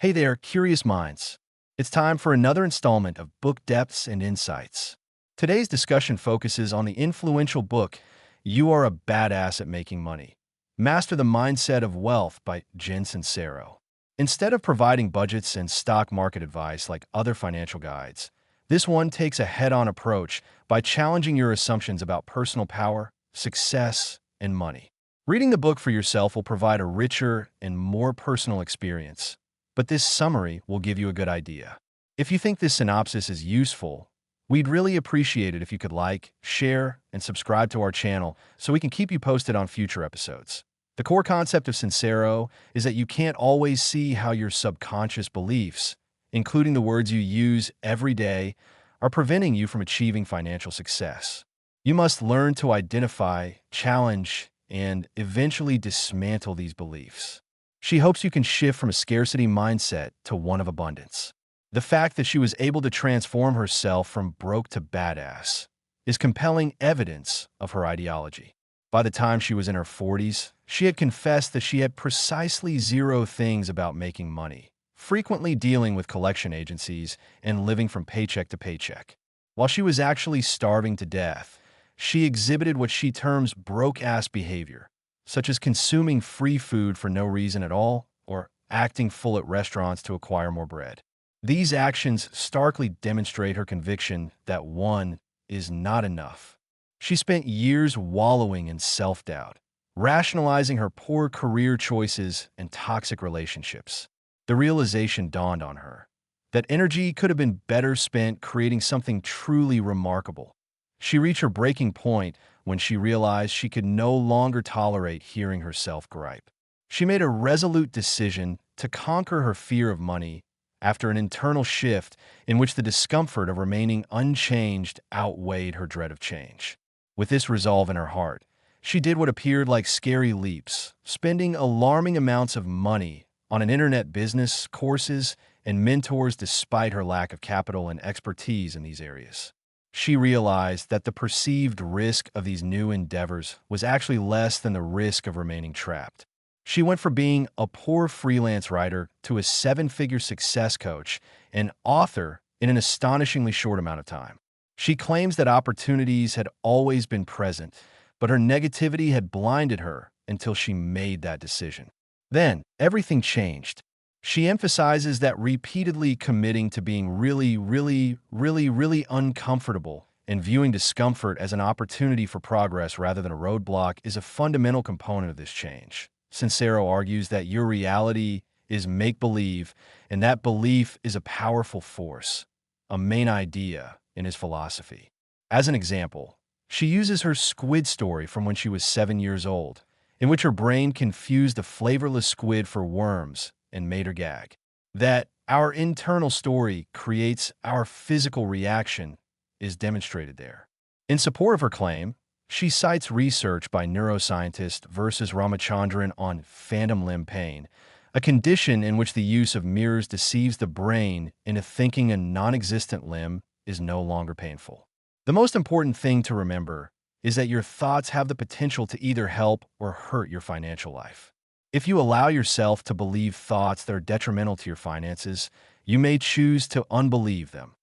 Hey there, curious minds. It's time for another installment of Book Depths and Insights. Today's discussion focuses on the influential book, You Are a Badass at Making Money. Master the Mindset of Wealth by Jen Sincero. Instead of providing budgets and stock market advice like other financial guides, this one takes a head-on approach by challenging your assumptions about personal power, success, and money. Reading the book for yourself will provide a richer and more personal experience, but this summary will give you a good idea. If you think this synopsis is useful, we'd really appreciate it if you could like, share, and subscribe to our channel so we can keep you posted on future episodes. The core concept of Sincero is that you can't always see how your subconscious beliefs, including the words you use every day, are preventing you from achieving financial success. You must learn to identify, challenge, and eventually dismantle these beliefs. She hopes you can shift from a scarcity mindset to one of abundance. The fact that she was able to transform herself from broke to badass is compelling evidence of her ideology. By the time she was in her 40s, she had confessed that she had precisely zero things about making money, frequently dealing with collection agencies and living from paycheck to paycheck. While she was actually starving to death, she exhibited what she terms broke-ass behavior, such as consuming free food for no reason at all or acting full at restaurants to acquire more bread. These actions starkly demonstrate her conviction that one is not enough. She spent years wallowing in self-doubt, rationalizing her poor career choices and toxic relationships. The realization dawned on her that energy could have been better spent creating something truly remarkable. She reached her breaking point when she realized she could no longer tolerate hearing herself gripe. She made a resolute decision to conquer her fear of money after an internal shift in which the discomfort of remaining unchanged outweighed her dread of change. With this resolve in her heart, she did what appeared like scary leaps, spending alarming amounts of money on an internet business, courses, and mentors despite her lack of capital and expertise in these areas. She realized that the perceived risk of these new endeavors was actually less than the risk of remaining trapped. She went from being a poor freelance writer to a seven-figure success coach and author in an astonishingly short amount of time. She claims that opportunities had always been present, but her negativity had blinded her until she made that decision. Then, everything changed. She emphasizes that repeatedly committing to being really uncomfortable and viewing discomfort as an opportunity for progress rather than a roadblock is a fundamental component of this change. Sincero argues that your reality is make-believe, and that belief is a powerful force, a main idea in his philosophy. As an example, she uses her squid story from when she was 7 years old, in which her brain confused a flavorless squid for worms and made her gag. That our internal story creates our physical reaction is demonstrated there. In support of her claim, she cites research by neuroscientist versus Ramachandran on phantom limb pain, a condition in which the use of mirrors deceives the brain into thinking a non-existent limb is no longer painful. The most important thing to remember is that your thoughts have the potential to either help or hurt your financial life. If you allow yourself to believe thoughts that are detrimental to your finances, you may choose to unbelieve them.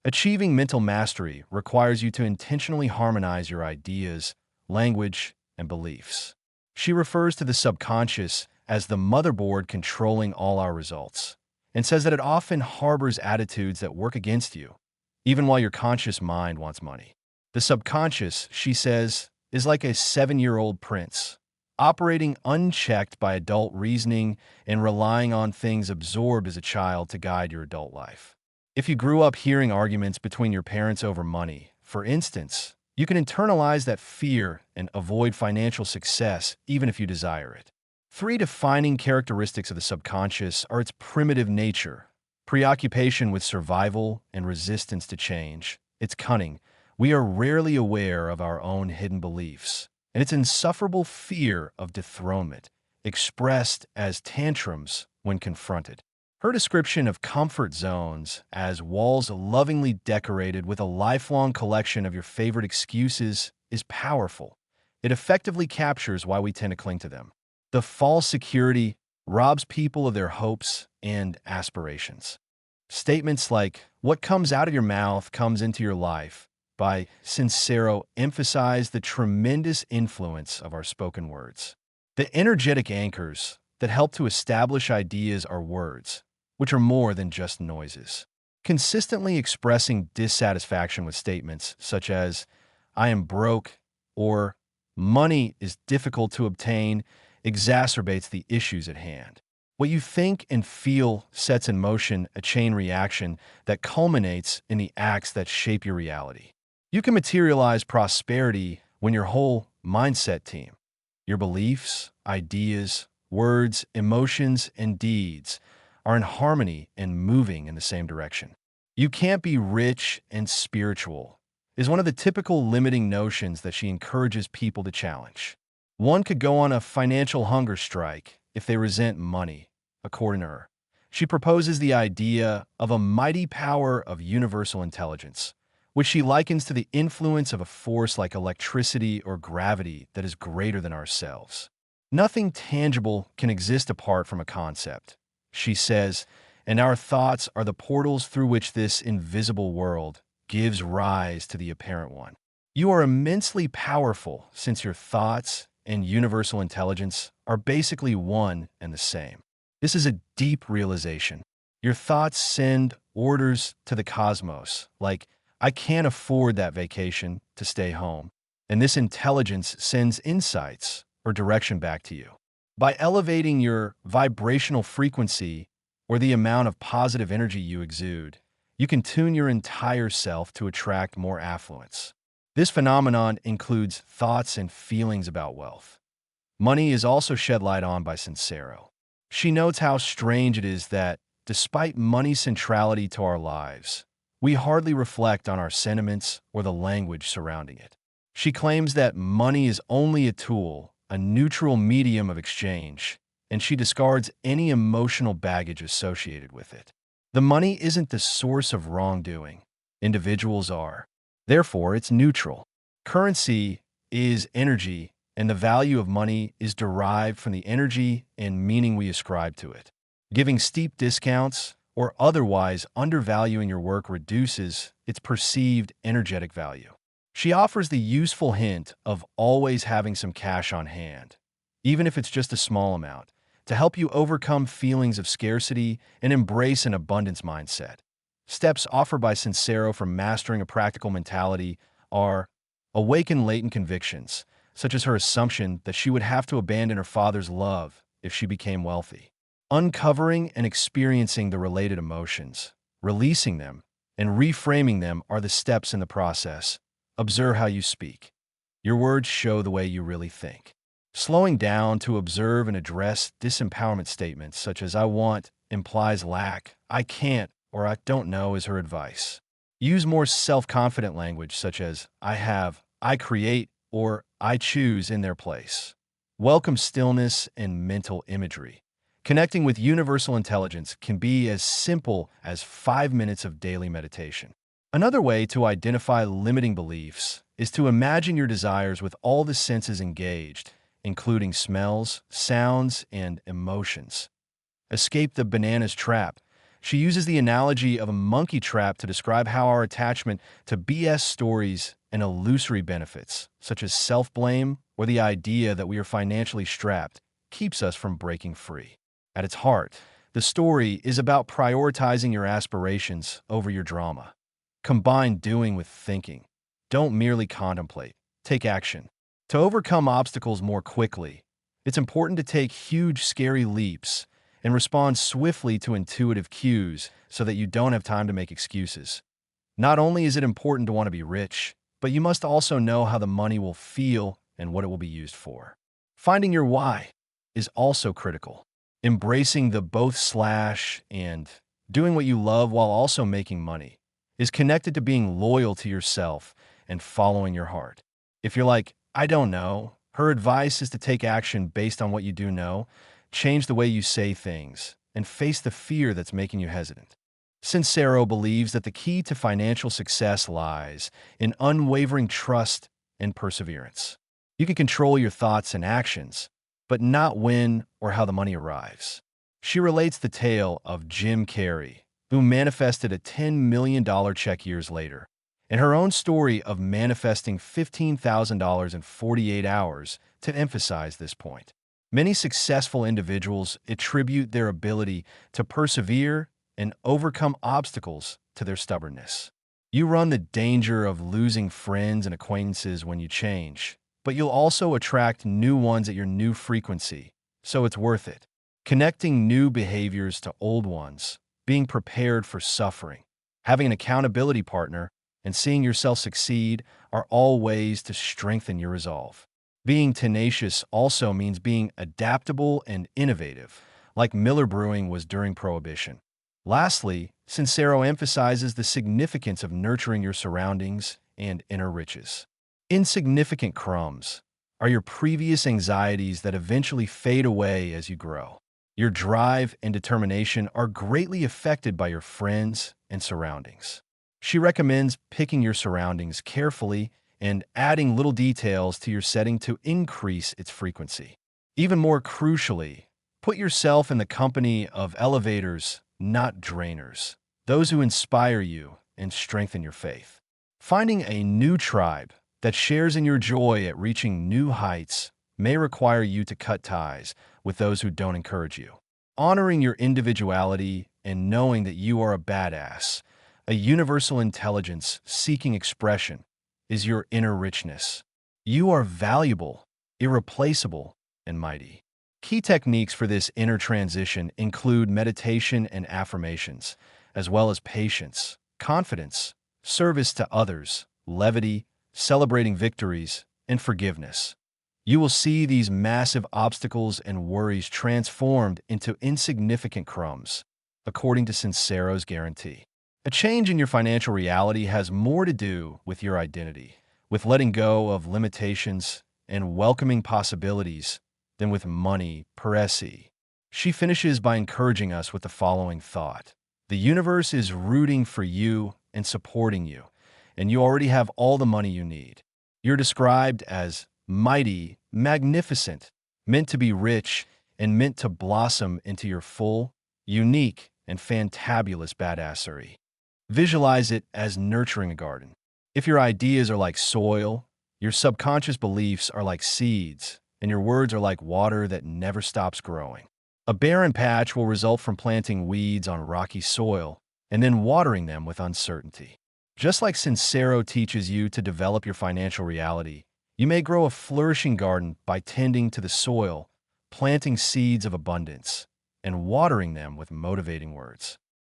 Achieving mental mastery requires you to intentionally harmonize your ideas, language, and beliefs. She refers to the subconscious as the motherboard controlling all our results, and says that it often harbors attitudes that work against you, even while your conscious mind wants money. The subconscious, she says, is like a 7-year-old prince, operating unchecked by adult reasoning and relying on things absorbed as a child to guide your adult life. If you grew up hearing arguments between your parents over money, for instance, you can internalize that fear and avoid financial success even if you desire it. 3 defining characteristics of the subconscious are its primitive nature, preoccupation with survival and resistance to change, its cunning. We are rarely aware of our own hidden beliefs, and its insufferable fear of dethronement, expressed as tantrums when confronted. Her description of comfort zones as walls lovingly decorated with a lifelong collection of your favorite excuses is powerful. It effectively captures why we tend to cling to them. The false security robs people of their hopes and aspirations. Statements like, "What comes out of your mouth comes into your life," by Sincero emphasize the tremendous influence of our spoken words. The energetic anchors that help to establish ideas are words, which are more than just noises. Consistently expressing dissatisfaction with statements such as, "I am broke," or "money is difficult to obtain," exacerbates the issues at hand. What you think and feel sets in motion a chain reaction that culminates in the acts that shape your reality. You can materialize prosperity when your whole mindset team, your beliefs, ideas, words, emotions, and deeds are in harmony and moving in the same direction. "You can't be rich and spiritual" is one of the typical limiting notions that she encourages people to challenge. One could go on a financial hunger strike if they resent money, according to her. She proposes the idea of a mighty power of universal intelligence, which she likens to the influence of a force like electricity or gravity that is greater than ourselves. Nothing tangible can exist apart from a concept, she says, and our thoughts are the portals through which this invisible world gives rise to the apparent one. You are immensely powerful since your thoughts and universal intelligence are basically one and the same. This is a deep realization. Your thoughts send orders to the cosmos, like, "I can't afford that vacation to stay home." And this intelligence sends insights or direction back to you. By elevating your vibrational frequency or the amount of positive energy you exude, you can tune your entire self to attract more affluence. This phenomenon includes thoughts and feelings about wealth. Money is also shed light on by Sincero. She notes how strange it is that, despite money's centrality to our lives, we hardly reflect on our sentiments or the language surrounding it. She claims that money is only a tool, a neutral medium of exchange, and she discards any emotional baggage associated with it. The money isn't the source of wrongdoing. Individuals are. Therefore, it's neutral. Currency is energy, and the value of money is derived from the energy and meaning we ascribe to it. Giving steep discounts or otherwise undervaluing your work reduces its perceived energetic value. She offers the useful hint of always having some cash on hand, even if it's just a small amount, to help you overcome feelings of scarcity and embrace an abundance mindset. Steps offered by Sincero for mastering a practical mentality are: awaken latent convictions, such as her assumption that she would have to abandon her father's love if she became wealthy. Uncovering and experiencing the related emotions, releasing them, and reframing them are the steps in the process. Observe how you speak. Your words show the way you really think. Slowing down to observe and address disempowerment statements such as "I want" implies lack, "I can't" or "I don't know" is her advice. Use more self-confident language such as "I have," "I create," or "I choose" in their place. Welcome stillness and mental imagery. Connecting with universal intelligence can be as simple as 5 minutes of daily meditation. Another way to identify limiting beliefs is to imagine your desires with all the senses engaged, including smells, sounds, and emotions. Escape the banana's trap. She uses the analogy of a monkey trap to describe how our attachment to BS stories and illusory benefits, such as self-blame or the idea that we are financially strapped, keeps us from breaking free. At its heart, the story is about prioritizing your aspirations over your drama. Combine doing with thinking. Don't merely contemplate. Take action. To overcome obstacles more quickly, it's important to take huge, scary leaps and respond swiftly to intuitive cues so that you don't have time to make excuses. Not only is it important to want to be rich, but you must also know how the money will feel and what it will be used for. Finding your why is also critical. Embracing the both/ and doing what you love while also making money is connected to being loyal to yourself and following your heart. If you're like, "I don't know," her advice is to take action based on what you do know, change the way you say things, and face the fear that's making you hesitant. Sincero believes that the key to financial success lies in unwavering trust and perseverance. You can control your thoughts and actions, but not when or how the money arrives. She relates the tale of Jim Carrey, who manifested a $10 million check years later, and her own story of manifesting $15,000 in 48 hours to emphasize this point. Many successful individuals attribute their ability to persevere and overcome obstacles to their stubbornness. You run the danger of losing friends and acquaintances when you change, but you'll also attract new ones at your new frequency, so it's worth it. Connecting new behaviors to old ones, being prepared for suffering, having an accountability partner, and seeing yourself succeed are all ways to strengthen your resolve. Being tenacious also means being adaptable and innovative, like Miller Brewing was during Prohibition. Lastly, Sincero emphasizes the significance of nurturing your surroundings and inner riches. Insignificant crumbs are your previous anxieties that eventually fade away as you grow. Your drive and determination are greatly affected by your friends and surroundings. She recommends picking your surroundings carefully and adding little details to your setting to increase its frequency. Even more crucially, put yourself in the company of elevators, not drainers, those who inspire you and strengthen your faith. Finding a new tribe that shares in your joy at reaching new heights may require you to cut ties with those who don't encourage you. Honoring your individuality and knowing that you are a badass, a universal intelligence seeking expression, is your inner richness. You are valuable, irreplaceable, and mighty. Key techniques for this inner transition include meditation and affirmations, as well as patience, confidence, service to others, levity, celebrating victories, and forgiveness. You will see these massive obstacles and worries transformed into insignificant crumbs, according to Sincero's guarantee. A change in your financial reality has more to do with your identity, with letting go of limitations and welcoming possibilities than with money per se. She finishes by encouraging us with the following thought. The universe is rooting for you and supporting you, and you already have all the money you need. You're described as mighty, magnificent, meant to be rich, and meant to blossom into your full, unique, and fantabulous badassery. Visualize it as nurturing a garden. If your ideas are like soil, your subconscious beliefs are like seeds, and your words are like water that never stops growing. A barren patch will result from planting weeds on rocky soil and then watering them with uncertainty. Just like Sincero teaches you to develop your financial reality, you may grow a flourishing garden by tending to the soil, planting seeds of abundance, and watering them with motivating words.